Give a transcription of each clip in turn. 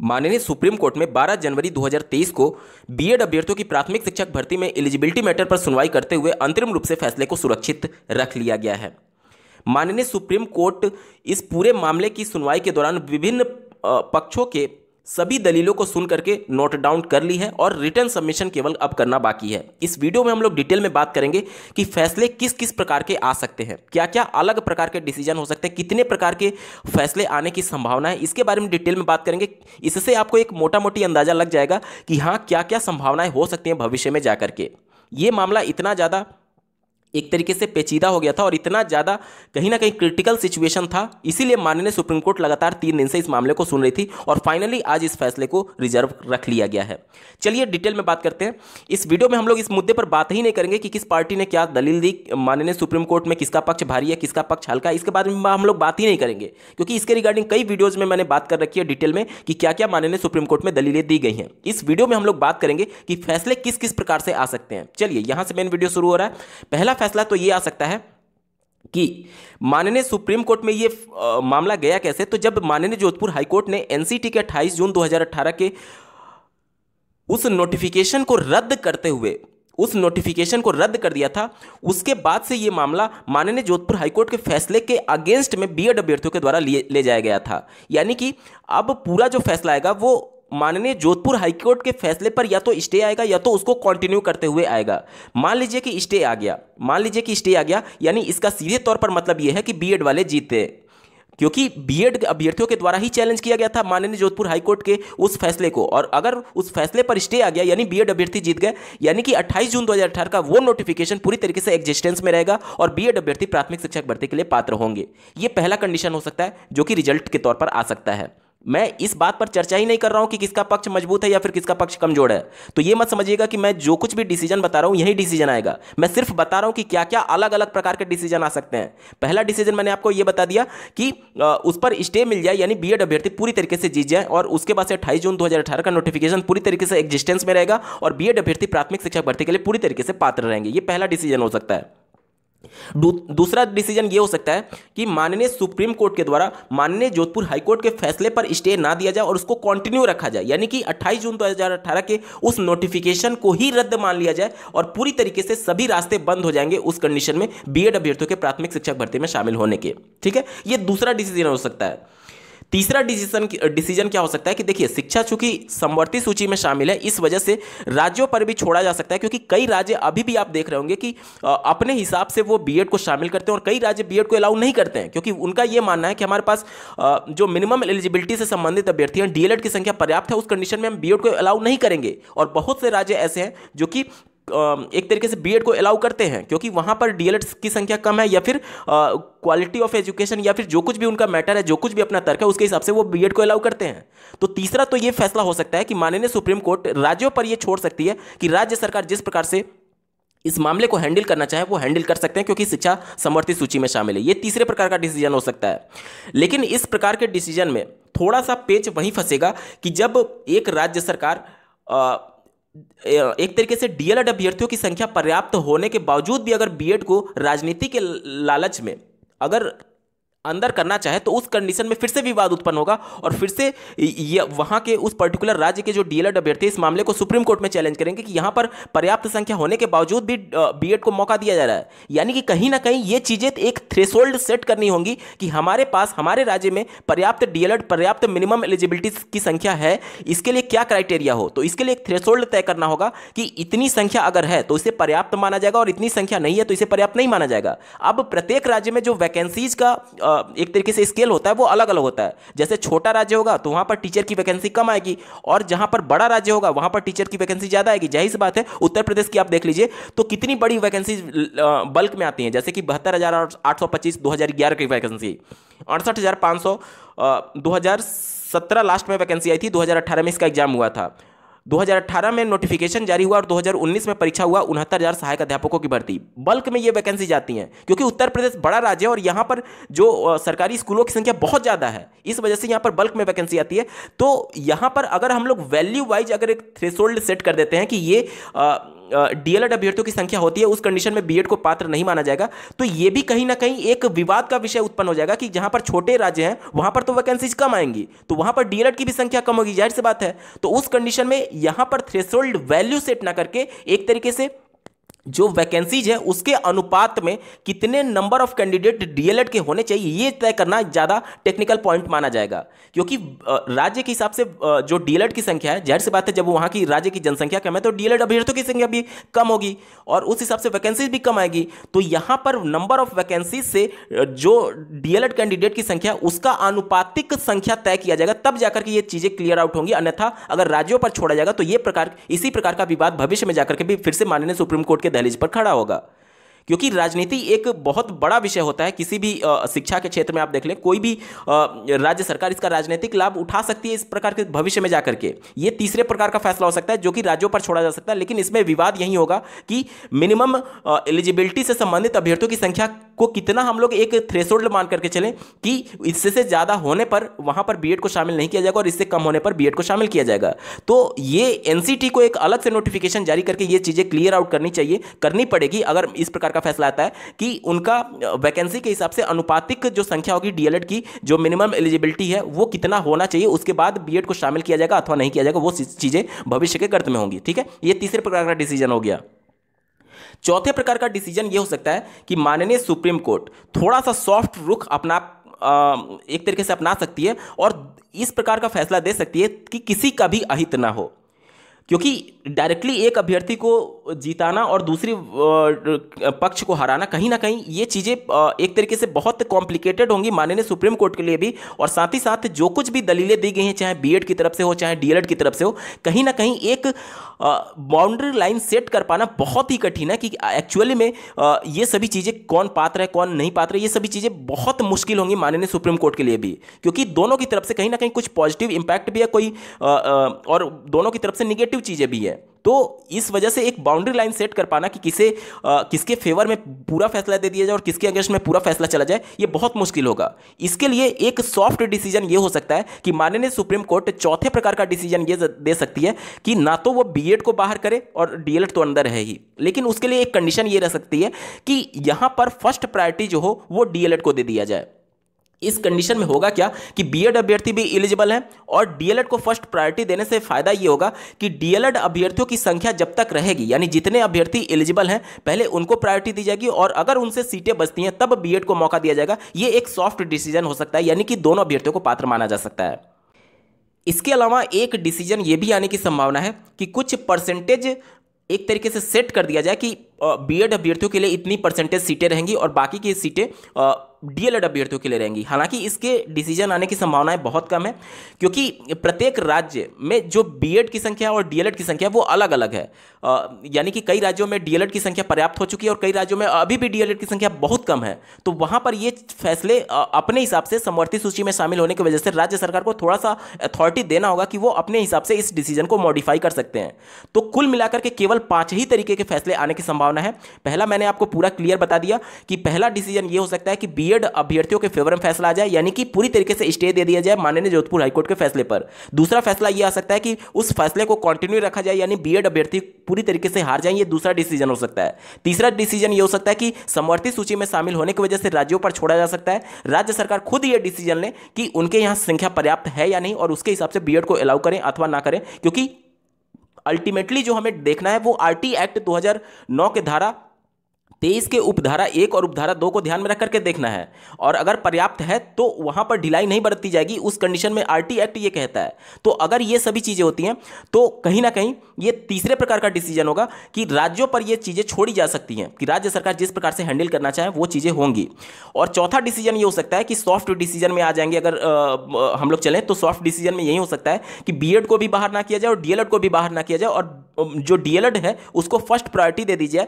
माननीय supreme court में 12 जनवरी 2023 को बीएड अभ्यर्थियों की प्राथमिक शिक्षक भर्ती में एलिजिबिलिटी मैटर पर सुनवाई करते हुए अंतरिम रूप से फैसले को सुरक्षित रख लिया गया है। माननीय सुप्रीम कोर्ट इस पूरे मामले की सुनवाई के दौरान विभिन्न पक्षों के सभी दलीलों को सुन करके नोट डाउन कर ली है और रिटर्न सबमिशन केवल अब करना बाकी है। इस वीडियो में हम लोग डिटेल में बात करेंगे कि फैसले किस किस प्रकार के आ सकते हैं, क्या क्या अलग प्रकार के डिसीजन हो सकते हैं, कितने प्रकार के फैसले आने की संभावना है, इसके बारे में डिटेल में बात करेंगे। इससे आपको एक मोटा मोटी अंदाजा लग जाएगा कि हाँ क्या क्या संभावनाएं हो सकती हैं भविष्य में जाकर के। ये मामला इतना ज़्यादा एक तरीके से पेचीदा हो गया था और इतना ज़्यादा कहीं ना कहीं क्रिटिकल सिचुएशन था, इसीलिए माननीय सुप्रीम कोर्ट लगातार 3 दिन से इस मामले को सुन रही थी और फाइनली आज इस फैसले को रिजर्व रख लिया गया है। चलिए डिटेल में बात करते हैं। इस वीडियो में हम लोग इस मुद्दे पर बात ही नहीं करेंगे कि किस पार्टी ने क्या दलील दी, माननीय सुप्रीम कोर्ट में किसका पक्ष भारी है, किसका पक्ष हल्का है, इसके बारे में हम लोग बात ही नहीं करेंगे, क्योंकि इसके रिगार्डिंग कई वीडियोज़ में मैंने बात कर रखी है डिटेल में कि क्या क्या माननीय सुप्रीम कोर्ट में दलीलें दी गई हैं। इस वीडियो में हम लोग बात करेंगे कि फैसले किस किस प्रकार से आ सकते हैं। चलिए यहाँ से मेन वीडियो शुरू हो रहा है। पहला फैसला तो ये आ सकता है कि माननीय सुप्रीम कोर्ट में ये मामला गया कैसे। तो जब माननीय जोधपुर हाईकोर्ट ने एनसीटी के 28 जून 2018 के उस नोटिफिकेशन को रद्द करते हुए उस नोटिफिकेशन को रद्द कर दिया था, उसके बाद से ये मामला माननीय जोधपुर हाईकोर्ट के फैसले के अगेंस्ट में बीएड अभ्यर्थियों के द्वारा ले जाया गया था। यानी कि अब पूरा जो फैसला आएगा वो माननीय जोधपुर हाईकोर्ट के फैसले पर या तो स्टे आएगा या तो उसको कंटिन्यू करते हुए आएगा। मान लीजिए कि स्टे आ गया, यानी इसका सीधे तौर पर मतलब यह है कि बीएड वाले जीते, क्योंकि बीएड अभ्यर्थियों के द्वारा ही चैलेंज किया गया था माननीय जोधपुर हाईकोर्ट के उस फैसले को, और अगर उस फैसले पर स्टे आ गया यानी बीएड अभ्यर्थी जीत गए, यानी कि 28 जून 2018 का वो नोटिफिकेशन पूरी तरीके से एग्जिस्टेंस में रहेगा और बीएड अभ्यर्थी प्राथमिक शिक्षक भर्ती के लिए पात्र होंगे। ये पहला कंडीशन हो सकता है जो कि रिजल्ट के तौर पर आ सकता है। मैं इस बात पर चर्चा ही नहीं कर रहा हूं कि किसका पक्ष मजबूत है या फिर किसका पक्ष कमजोर है, तो ये मत समझिएगा कि मैं जो कुछ भी डिसीजन बता रहा हूं यही डिसीजन आएगा। मैं सिर्फ बता रहा हूं कि क्या क्या अलग अलग प्रकार के डिसीजन आ सकते हैं। पहला डिसीजन मैंने आपको यह बता दिया कि उस पर स्टे मिल जाए, यानी बीएड अभ्यर्थी पूरी तरीके से जीत जाए और उसके बाद से 28 जून 2018 का नोटिफिकेशन पूरी तरीके से एग्जिस्टेंस में रहेगा और बीएड अभ्यर्थी प्राथमिक शिक्षक भर्ती के लिए पूरी तरीके से पात्र रहेंगे। ये पहला डिसीजन हो सकता है। दूसरा डिसीजन ये हो सकता है कि माननीय सुप्रीम कोर्ट के द्वारा माननीय जोधपुर हाईकोर्ट के फैसले पर स्टे ना दिया जाए और उसको कंटिन्यू रखा जाए, यानी कि 28 जून 2018 के उस नोटिफिकेशन को ही रद्द मान लिया जाए और पूरी तरीके से सभी रास्ते बंद हो जाएंगे उस कंडीशन में बीएड अभ्यर्थियों के प्राथमिक शिक्षक भर्ती में शामिल होने के। ठीक है, ये दूसरा डिसीजन हो सकता है। तीसरा डिसीजन क्या हो सकता है कि देखिए, शिक्षा चूंकि समवर्ती सूची में शामिल है, इस वजह से राज्यों पर भी छोड़ा जा सकता है, क्योंकि कई राज्य अभी भी आप देख रहे होंगे कि अपने हिसाब से वो बीएड को शामिल करते हैं और कई राज्य बीएड को अलाउ नहीं करते हैं, क्योंकि उनका ये मानना है कि हमारे पास जो मिनिमम एलिजिबिलिटी से संबंधित अभ्यर्थी हैं, डीएलएड की संख्या पर्याप्त है, उस कंडीशन में हम बीएड को अलाउ नहीं करेंगे। और बहुत से राज्य ऐसे हैं जो कि एक तरीके से बीएड को अलाउ करते हैं, क्योंकि वहां पर डीएलएड की संख्या कम है या फिर क्वालिटी ऑफ एजुकेशन या फिर जो कुछ भी उनका मैटर है, जो कुछ भी अपना तर्क है, उसके हिसाब से वो बीएड को अलाउ करते हैं। तो तीसरा तो ये फैसला हो सकता है कि माननीय सुप्रीम कोर्ट राज्यों पर यह छोड़ सकती है कि राज्य सरकार जिस प्रकार से इस मामले को हैंडल करना चाहे वो हैंडल कर सकते हैं, क्योंकि शिक्षा समवर्ती सूची में शामिल है। ये तीसरे प्रकार का डिसीजन हो सकता है। लेकिन इस प्रकार के डिसीजन में थोड़ा सा पेच वहीं फंसेगा कि जब एक राज्य सरकार एक तरीके से डीएलएड अभ्यर्थियों की संख्या पर्याप्त होने के बावजूद भी अगर बीएड को राजनीति के लालच में अगर अंदर करना चाहे, तो उस कंडीशन में फिर से विवाद उत्पन्न होगा और फिर से वहां के उस पर्टिकुलर राज्य के जो डीएलएड अभ्यर्थी इस मामले को सुप्रीम कोर्ट में चैलेंज करेंगे कि यहां पर पर्याप्त संख्या होने के बावजूद भी बीएड को मौका दिया जा रहा है। यानी कि कहीं ना कहीं ये चीजें एक थ्रेशोल्ड सेट करनी होंगी कि हमारे पास हमारे राज्य में पर्याप्त डीएलएड, पर्याप्त मिनिमम एलिजिबिलिटी की संख्या है, इसके लिए क्या क्राइटेरिया हो। तो इसके लिए एक थ्रेशोल्ड तय करना होगा कि इतनी संख्या अगर है तो इसे पर्याप्त माना जाएगा और इतनी संख्या नहीं है तो इसे पर्याप्त नहीं माना जाएगा। अब प्रत्येक राज्य में जो वैकेंसीज का एक तरीके से स्केल होता है वो अलग अलग होता है। जैसे छोटा राज्य होगा तो वहां पर टीचर की वैकेंसी कम आएगी, और जहां पर बड़ा राज्य होगा वहां पर टीचर की वैकेंसी ज्यादा आएगी। जाहिर सी बात है, उत्तर प्रदेश की आप देख लीजिए तो कितनी बड़ी वैकेंसी बल्क में आती हैं, जैसे कि 72,825 2011 की वैकेंसी, 68,500 2017 लास्ट में वैकेंसी आई थी, 2018 में इसका एग्जाम हुआ था, 2018 में नोटिफिकेशन जारी हुआ और 2019 में परीक्षा हुआ, 69,000 सहायक अध्यापकों की भर्ती। बल्क में ये वैकेंसी जाती हैं, क्योंकि उत्तर प्रदेश बड़ा राज्य है और यहाँ पर जो सरकारी स्कूलों की संख्या बहुत ज़्यादा है, इस वजह से यहाँ पर बल्क में वैकेंसी आती है। तो यहाँ पर अगर हम लोग वैल्यू वाइज अगर एक थ्रेशोल्ड सेट कर देते हैं कि ये डीएलएड अभ्यर्थियों की संख्या होती है उस कंडीशन में बीएड को पात्र नहीं माना जाएगा। तो ये भी कहीं ना कहीं एक विवाद का विषय उत्पन्न हो जाएगा कि जहां पर छोटे राज्य हैं वहां पर तो वैकेंसीज कम आएंगी, तो वहां पर डीएलएड की भी संख्या कम होगी, जाहिर सी बात है। तो उस कंडीशन में यहां पर थ्रेशोल्ड वैल्यू सेट ना करके एक तरीके से जो वैकेंसीज है उसके अनुपात में कितने नंबर ऑफ कैंडिडेट डीएलएड के होने चाहिए ये तय करना ज़्यादा टेक्निकल पॉइंट माना जाएगा। क्योंकि राज्य के हिसाब से जो डीएलएड की संख्या है, जाहिर सी बात है जब वहाँ की राज्य की जनसंख्या कम है तो डीएलएड अभ्यर्थियों की संख्या भी कम होगी और उस हिसाब से वैकेंसीज भी कम आएगी। तो यहाँ पर नंबर ऑफ वैकेंसीज से जो डीएलएड कैंडिडेट की संख्या उसका आनुपातिक संख्या तय किया जाएगा, तब जाकर के ये चीज़ें क्लियर आउट होंगी। अन्यथा अगर राज्यों पर छोड़ा जाएगा तो ये इसी प्रकार का विवाद भविष्य में जाकर के भी फिर से माननीय सुप्रीम कोर्ट के दहलीज पर खड़ा होगा। क्योंकि राजनीति एक बहुत बड़ा विषय होता है, किसी भी शिक्षा के क्षेत्र में आप देख लें, कोई भी राज्य सरकार इसका राजनीतिक लाभ उठा सकती है इस प्रकार के भविष्य में जाकर के। ये तीसरे प्रकार का फैसला हो सकता है जो कि राज्यों पर छोड़ा जा सकता है, लेकिन इसमें विवाद यही होगा कि मिनिमम एलिजिबिलिटी से संबंधित अभ्यर्थियों की संख्या को कितना हम लोग एक थ्रेशोल्ड मान करके चलें कि इससे ज़्यादा होने पर वहाँ पर बीएड को शामिल नहीं किया जाएगा और इससे कम होने पर बीएड को शामिल किया जाएगा। तो ये एनसीटी को एक अलग से नोटिफिकेशन जारी करके ये चीज़ें क्लियर आउट करनी पड़ेगी अगर इस प्रकार का फैसला आता है कि उनका वैकेंसी के हिसाब से अनुपातिक जो संख्या होगी डीएलएड की, जो मिनिमम एलिजिबिलिटी है वो कितना होना चाहिए, उसके बाद बीएड को शामिल किया जाएगा अथवा नहीं किया जाएगा, वो चीज़ें भविष्य के गर्त में होंगी। ठीक है, ये तीसरे प्रकार का डिसीजन हो गया। चौथे प्रकार का डिसीजन ये हो सकता है कि माननीय सुप्रीम कोर्ट थोड़ा सा सॉफ्ट रुख एक तरीके से अपना सकती है और इस प्रकार का फैसला दे सकती है कि किसी का भी अहित ना हो। क्योंकि डायरेक्टली एक अभ्यर्थी को जीताना और दूसरी पक्ष को हराना, कहीं ना कहीं ये चीज़ें एक तरीके से बहुत कॉम्प्लिकेटेड होंगी माननीय सुप्रीम कोर्ट के लिए भी। और साथ ही साथ जो कुछ भी दलीलें दी गई हैं, चाहे बीएड की तरफ से हो चाहे डीएलएड की तरफ से हो, कहीं ना कहीं एक बाउंड्री लाइन सेट कर पाना बहुत ही कठिन है कि एक्चुअली में ये सभी चीज़ें कौन पात्र है कौन नहीं पात्र है, ये सभी चीज़ें बहुत मुश्किल होंगी माननीय सुप्रीम कोर्ट के लिए भी। क्योंकि दोनों की तरफ से कहीं ना कहीं कुछ पॉजिटिव इंपैक्ट भी है और दोनों की तरफ से निगेटिव चीज़ें भी है। तो इस वजह से एक बाउंड्री लाइन सेट कर पाना कि किसके फेवर में पूरा फैसला दे दिया जाए और किसके अगेंस्ट में पूरा फैसला चला जाए, ये बहुत मुश्किल होगा। इसके लिए एक सॉफ्ट डिसीजन ये हो सकता है कि माननीय सुप्रीम कोर्ट चौथे प्रकार का डिसीजन ये दे सकती है कि ना तो वो बीएड को बाहर करे और डीएलएड तो अंदर है ही, लेकिन उसके लिए एक कंडीशन ये रह सकती है कि यहां पर फर्स्ट प्रायोरिटी जो हो वो डीएलएड को दे दिया जाए। इस कंडीशन में होगा क्या कि बीएड अभ्यर्थी भी एलिजिबल हैं और डीएलएड को फर्स्ट प्रायोरिटी देने से फायदा ये होगा कि डीएलएड अभ्यर्थियों की संख्या जब तक रहेगी, यानी जितने अभ्यर्थी एलिजिबल हैं पहले उनको प्रायोरिटी दी जाएगी और अगर उनसे सीटें बचती हैं तब बीएड को मौका दिया जाएगा। ये एक सॉफ्ट डिसीजन हो सकता है, यानी कि दोनों अभ्यर्थियों को पात्र माना जा सकता है। इसके अलावा एक डिसीजन ये भी आने की संभावना है कि कुछ परसेंटेज एक तरीके से सेट कर दिया जाए कि बीएड अभ्यर्थियों के लिए इतनी परसेंटेज सीटें रहेंगी और बाकी की सीटें डीएलएड अभ्यर्थियों के लिए रहेंगी। हालांकि इसके डिसीजन आने की संभावनाएं बहुत कम है, क्योंकि प्रत्येक राज्य में जो बीएड की संख्या और डीएलएड की संख्या वो अलग अलग है। यानी कि कई राज्यों में डीएलएड की संख्या पर्याप्त हो चुकी है और कई राज्यों में अभी भी डीएलएड की संख्या बहुत कम है। तो वहां पर ये फैसले अपने हिसाब से समवर्ती सूची में शामिल होने की वजह से राज्य सरकार को थोड़ा सा अथॉरिटी देना होगा कि वो अपने हिसाब से इस डिसीजन को मॉडिफाई कर सकते हैं। तो कुल मिलाकर के केवल 5 ही तरीके के फैसले आने की संभावना है। पहला मैंने आपको पूरा क्लियर बता दिया कि पहला डिसीजन ये हो सकता है कि बीएड अभ्यर्थियों के फेवर में फैसला आ जाए, यानी कि पूरी तरीके से स्टे दे दिया जाए माननीय जोधपुर हाईकोर्ट के फैसले पर। दूसरा फैसला ये आ सकता है कि उस फैसले को कंटिन्यू रखा जाए, यानी बीएड अभ्यर्थी पूरी तरीके से हार जाए, ये दूसरा डिसीजन हो सकता है। तीसरा डिसीजन ये हो सकता है कि समवर्ती सूची में शामिल होने की वजह से राज्यों पर छोड़ा जा सकता है। राज्य सरकार खुद ये डिसीजन ले कि उनके यहां संख्या पर्याप्त है या नहीं और उसके हिसाब से बीएड को अलाउ करें अथवा ना करें। क्योंकि अल्टीमेटली जो हमें देखना है वो आरटी एक्ट 2009 के धारा 23 के उपधारा 1 और उपधारा 2 को ध्यान में रख करके देखना है, और अगर पर्याप्त है तो वहां पर ढिलाई नहीं बरती जाएगी। उस कंडीशन में आरटी एक्ट ये कहता है। तो अगर ये सभी चीजें होती हैं तो कहीं ना कहीं ये तीसरे प्रकार का डिसीजन होगा कि राज्यों पर ये चीजें छोड़ी जा सकती हैं कि राज्य सरकार जिस प्रकार से हैंडल करना चाहे वो चीजें होंगी। और चौथा डिसीजन ये हो सकता है कि सॉफ्ट डिसीजन में आ जाएंगे। अगर हम लोग चलें तो सॉफ्ट डिसीजन में यही हो सकता है कि बीएड को भी बाहर ना किया जाए और डीएलएड को भी बाहर ना किया जाए और जो डीएलएड है उसको फर्स्ट प्रायोरिटी दे दी जाए।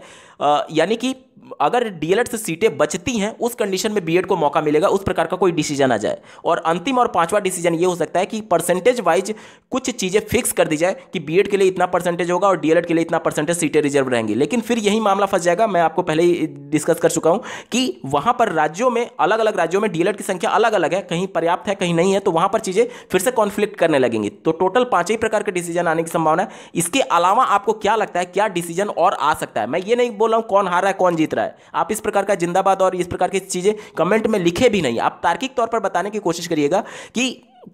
यानी कि अगर डीएलएड से सीटें बचती हैं उस कंडीशन में बीएड को मौका मिलेगा, उस प्रकार का कोई डिसीजन आ जाए। और अंतिम और पांचवा डिसीजन ये हो सकता है कि परसेंटेज वाइज कुछ चीजें फिक्स कर दी जाए कि बीएड के लिए इतना परसेंटेज होगा और डीएलएड के लिए इतना परसेंटेज सीटें रिजर्व रहेंगी। लेकिन फिर यही मामला फंस जाएगा, मैं आपको पहले ही डिस्कस कर चुका हूं कि वहां पर राज्यों में अलग अलग राज्यों में डीएलएड की संख्या अलग अलग है, कहीं पर्याप्त है कहीं नहीं है, तो वहां पर चीजें फिर से कॉन्फ्लिक्ट करने लगेंगी। तो टोटल 5 ही प्रकार के डिसीजन आने की संभावना है। इसके अलावा वहां आपको क्या लगता है क्या डिसीजन और आ सकता है। मैं ये नहीं बोल रहा हूं कौन हार रहा है कौन जीत रहा है, आप इस प्रकार का जिंदाबाद और इस प्रकार की चीजें कमेंट में लिखे भी नहीं, आप तार्किक तौर पर बताने की कोशिश करिएगा कि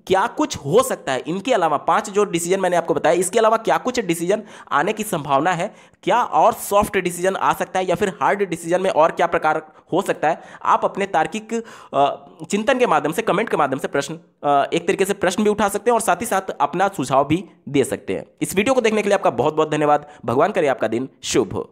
क्या कुछ हो सकता है इनके अलावा, 5 जो डिसीजन मैंने आपको बताया इसके अलावा क्या कुछ डिसीजन आने की संभावना है, क्या और सॉफ्ट डिसीजन आ सकता है या फिर हार्ड डिसीजन में और क्या प्रकार हो सकता है। आप अपने तार्किक चिंतन के माध्यम से, कमेंट के माध्यम से प्रश्न, एक तरीके से प्रश्न भी उठा सकते हैं और साथ ही साथ अपना सुझाव भी दे सकते हैं। इस वीडियो को देखने के लिए आपका बहुत बहुत धन्यवाद। भगवान करे आपका दिन शुभ हो।